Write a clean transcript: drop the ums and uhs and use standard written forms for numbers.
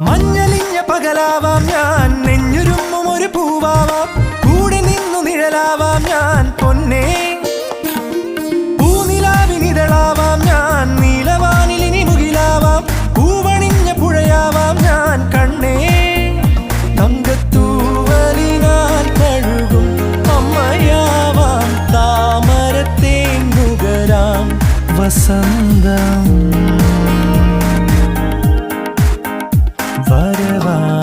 മഞ്ഞലിഞ്ഞ പകലാവാം ഞാൻ, നെഞ്ഞുരുമ്മും ഒരു പൂവാവാം, കൂടെ നിന്നു നിഴലാവാം ഞാൻ പൊന്നേ. പൂനിലാവിനിതളാവാം ഞാൻ, നീലവാനിലിനി മുകിലാവാം, പൂവണിഞ്ഞ പുഴയാവാം ഞാൻ കണ്ണേ. തങ്കത്തൂവലിനാൽ കഴുകും അമ്മയാവാം, താമരത്തേൻ നുകരാം വസന്തം വരവാ.